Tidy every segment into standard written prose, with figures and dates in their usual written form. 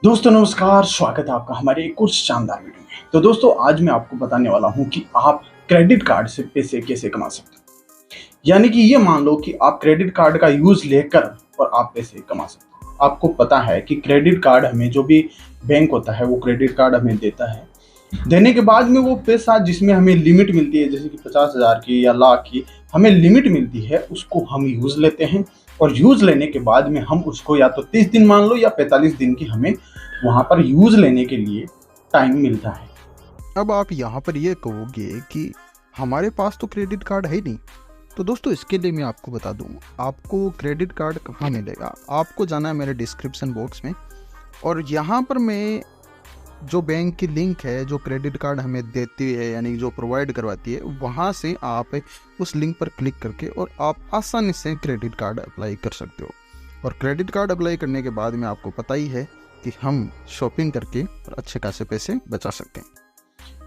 दोस्तों नमस्कार, स्वागत है आपका हमारे एक और शानदार वीडियो में। तो दोस्तों आज मैं आपको बताने वाला हूं कि आप क्रेडिट कार्ड से पैसे कैसे कमा सकते हैं। यानी कि ये मान लो कि आप क्रेडिट कार्ड का यूज लेकर और आप पैसे कमा सकते हैं। आपको पता है कि क्रेडिट कार्ड हमें जो भी बैंक होता है वो क्रेडिट कार्ड हमें देता है। देने के बाद में वो पैसा जिसमें हमें लिमिट मिलती है, जैसे कि 50,000 की या लाख की हमें लिमिट मिलती है, उसको हम यूज लेते हैं। और यूज लेने के बाद में हम उसको या तो 30 दिन मान लो या 45 दिन की हमें वहां पर यूज लेने के लिए टाइम मिलता है। अब आप यहाँ पर ये कहोगे कि हमारे पास तो क्रेडिट कार्ड है ही नहीं। तो दोस्तों इसके लिए मैं आपको बता दूँ, आपको क्रेडिट कार्ड कहाँ मिलेगा। आपको जाना है मेरे डिस्क्रिप्शन बॉक्स में, और यहाँ पर मैं जो बैंक की लिंक है जो क्रेडिट कार्ड हमें देती है यानी जो प्रोवाइड करवाती है, वहाँ से आप उस लिंक पर क्लिक करके और आप आसानी से क्रेडिट कार्ड अप्लाई कर सकते हो। और क्रेडिट कार्ड अप्लाई करने के बाद में आपको पता ही है कि हम शॉपिंग करके और अच्छे खासे पैसे बचा सकते हैं।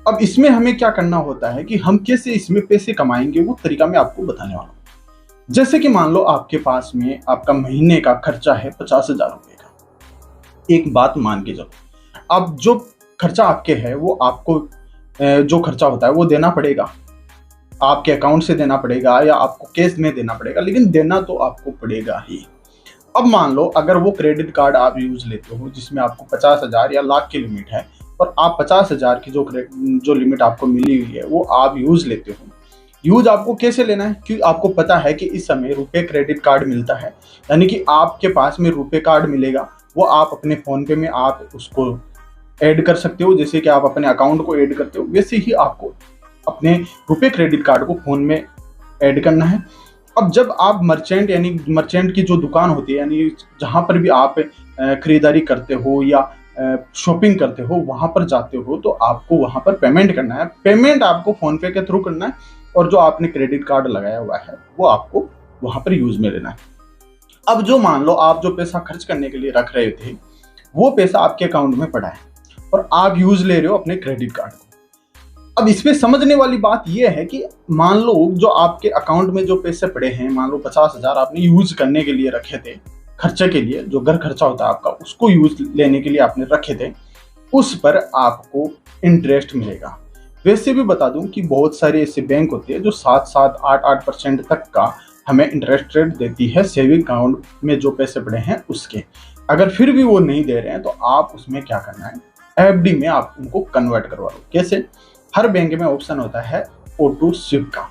अब इसमें हमें क्या करना होता है कि हम कैसे इसमें पैसे कमाएंगे, वो तरीका मैं आपको बताने वाला हूँ। जैसे कि मान लो आपके पास में आपका महीने का खर्चा है 50,000 रुपए का। एक बात मान के चलो, अब जो खर्चा आपके है वो आपको जो खर्चा होता है वो देना पड़ेगा, आपके अकाउंट से देना पड़ेगा या आपको कैश में देना पड़ेगा, लेकिन देना तो आपको पड़ेगा ही। अब मान लो अगर वो क्रेडिट कार्ड आप यूज लेते हो जिसमें आपको 50,000 या लाख की लिमिट है, और आप 50,000 की जो लिमिट आपको मिली हुई है वो आप यूज लेते हो। यूज आपको कैसे लेना है, क्योंकि आपको पता है कि इस समय रुपए क्रेडिट कार्ड मिलता है, यानी कि आपके पास में रुपए कार्ड मिलेगा। वो आप अपने फोन पे में आप उसको ऐड कर सकते हो, जैसे कि आप अपने अकाउंट को ऐड करते हो वैसे ही आपको अपने रुपए क्रेडिट कार्ड को फोन में ऐड करना है। अब जब आप मर्चेंट यानी मर्चेंट की जो दुकान होती है, यानी जहां पर भी आप खरीदारी करते हो या शॉपिंग करते हो वहां पर जाते हो, तो आपको वहां पर पेमेंट करना है। पेमेंट आपको फोन पे के थ्रू करना है, और जो आपने क्रेडिट कार्ड लगाया हुआ है वो आपको वहां पर यूज में लेना है। अब जो मान लो आप जो पैसा खर्च करने के लिए रख रहे थे वो पैसा आपके अकाउंट में पड़ा है और आप यूज ले रहे हो अपने क्रेडिट कार्ड को। अब इसमें समझने वाली बात यह है कि मान लो जो आपके अकाउंट में जो पैसे पड़े हैं, मान लो 50,000 आपने यूज करने के लिए रखे थे, खर्चे के लिए, जो घर खर्चा होता है आपका उसको यूज लेने के लिए आपने रखे थे, उस पर आपको इंटरेस्ट मिलेगा। वैसे भी बता दूं कि बहुत सारे ऐसे बैंक होते हैं जो 7-7, 8-8% तक का हमें इंटरेस्ट रेट देती है सेविंग अकाउंट में जो पैसे पड़े हैं उसके। अगर फिर भी वो नहीं दे रहे हैं तो आप उसमें क्या करना है, एफडी में आप उनको कन्वर्ट करवा लो। कैसे? हर बैंक में ऑप्शन होता है ऑटो स्विप का।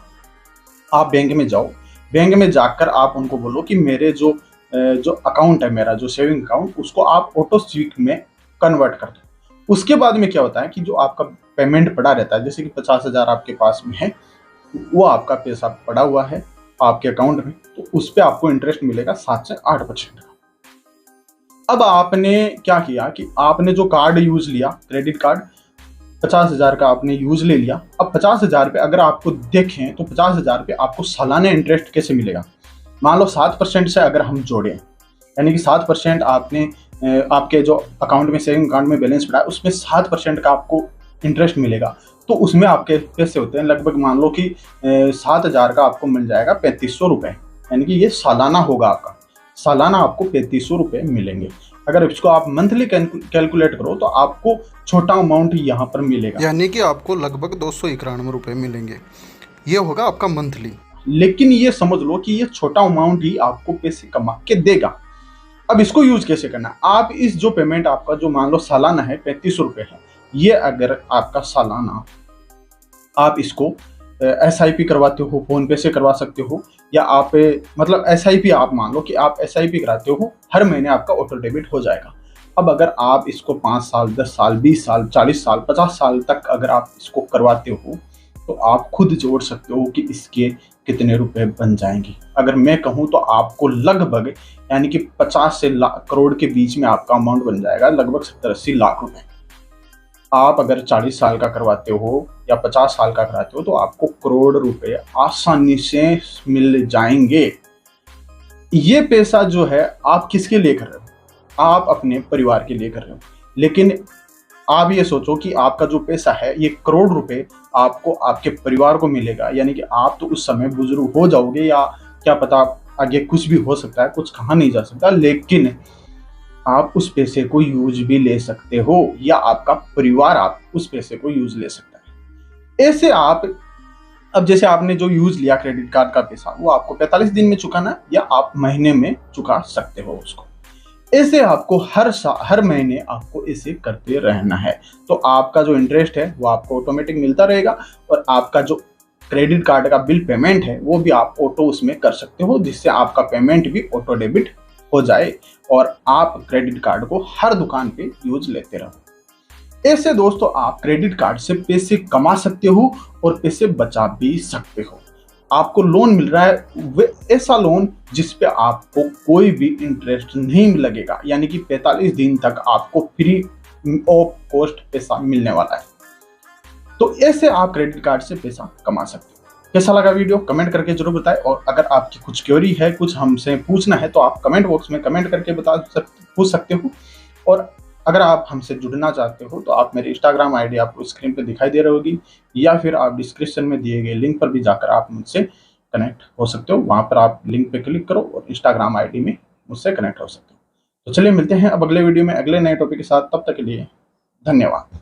आप बैंक में जाओ, बैंक में जाकर आप उनको बोलो कि मेरे जो अकाउंट है, मेरा जो सेविंग अकाउंट, उसको आप ऑटो स्विप में कन्वर्ट कर दो। उसके बाद में क्या होता है कि जो आपका पेमेंट पड़ा रहता है, जैसे कि 50,000 आपके पास में है, वो आपका पैसा पड़ा हुआ है आपके अकाउंट में, तो उस पर आपको इंटरेस्ट मिलेगा 7 से 8% का। अब आपने क्या किया कि आपने जो कार्ड यूज लिया, क्रेडिट कार्ड 50,000 का आपने यूज ले लिया। अब 50,000 पे अगर आपको देखें तो 50,000 पे आपको सालाना इंटरेस्ट कैसे मिलेगा। मान लो 7% से अगर हम जोड़ें, यानी कि 7% आपने आपके जो अकाउंट में, सेविंग अकाउंट में बैलेंस पड़ा है उसमें 7% का आपको इंटरेस्ट मिलेगा। तो उसमें आपके पैसे होते हैं लगभग, मान लो कि 7,000 का आपको मिल जाएगा 3500 रुपये, यानी कि ये सालाना होगा आपका। सालाना आपको 3500 रुपये मिलेंगे। अगर इसको आप मंथली कैलकुलेट करो तो आपको छोटा अमाउंट यहाँ पर मिलेगा, यानी कि आपको लगभग 291 रुपये मिलेंगे। ये होगा आपका मंथली। लेकिन ये समझ लो कि ये छोटा अमाउंट ही आपको पैसे कमा के देगा। अब इसको यूज कैसे करना है, आप इस जो पेमेंट आपका जो मान लो सालाना है 3500 रुपये है, ये अगर आपका सालाना आप इसको SIP करवाते हो, फोन पे से करवा सकते हो, या आप मतलब SIP आप मान लो कि आप SIP कराते हो, हर महीने आपका ऑटो डेबिट हो जाएगा। अब अगर आप इसको 5 साल, 10 साल, 20 साल, 40 साल, 50 साल तक अगर आप इसको करवाते हो तो आप खुद जोड़ सकते हो कि इसके कितने रुपए बन जाएंगे। अगर मैं कहूँ तो आपको लगभग यानी कि 50 से करोड़ के बीच में आपका अमाउंट बन जाएगा, लगभग 70-80 लाख रुपए। आप अगर 40 साल का करवाते हो या 50 साल का कराते हो तो आपको करोड़ रुपए आसानी से मिल जाएंगे। ये पैसा जो है आप किसके लिए कर रहे हो, आप अपने परिवार के लिए कर रहे हो। लेकिन आप ये सोचो कि आपका जो पैसा है ये करोड़ रुपए आपको आपके परिवार को मिलेगा, यानी कि आप तो उस समय बुजुर्ग हो जाओगे, या क्या पता आगे कुछ भी हो सकता है, कुछ कहा नहीं जा सकता, लेकिन आप उस पैसे को यूज भी ले सकते हो या आपका परिवार आप उस पैसे को यूज ले सकता है। ऐसे आप अब जैसे आपने जो यूज लिया क्रेडिट कार्ड का पैसा, वो आपको 45 दिन में चुकाना है या आप महीने में चुका सकते हो उसको। ऐसे आपको हर महीने आपको ऐसे करते रहना है, तो आपका जो इंटरेस्ट है वो आपको ऑटोमेटिक मिलता रहेगा और आपका जो क्रेडिट कार्ड का बिल पेमेंट है वो भी आप ऑटो उसमें कर सकते हो, जिससे आपका पेमेंट भी ऑटो डेबिट हो जाए और आप क्रेडिट कार्ड को हर दुकान पे यूज लेते रहो। ऐसे दोस्तों आप क्रेडिट कार्ड से पैसे कमा सकते हो और पैसे बचा भी सकते हो। आपको लोन मिल रहा है, वे ऐसा लोन जिस पे आपको कोई भी इंटरेस्ट नहीं लगेगा, यानी कि 45 दिन तक आपको फ्री ऑफ कॉस्ट पैसा मिलने वाला है। तो ऐसे आप क्रेडिट कार्ड से पैसा कमा सकते हो। कैसा लगा वीडियो कमेंट करके जरूर बताएं, और अगर आपकी कुछ क्वेरी है, कुछ हमसे पूछना है, तो आप कमेंट बॉक्स में कमेंट करके पूछ सकते हो। और अगर आप हमसे जुड़ना चाहते हो तो आप मेरी इंस्टाग्राम आईडी आपको स्क्रीन पे दिखाई दे रही होगी, या फिर आप डिस्क्रिप्शन में दिए गए लिंक पर भी जाकर आप मुझसे कनेक्ट हो सकते हो। वहां पर आप लिंक पे क्लिक करो और इंस्टाग्राम आईडी में मुझसे कनेक्ट हो सकते हो। तो चलिए मिलते हैं अब अगले वीडियो में अगले नए टॉपिक के साथ। तब तक के लिए धन्यवाद।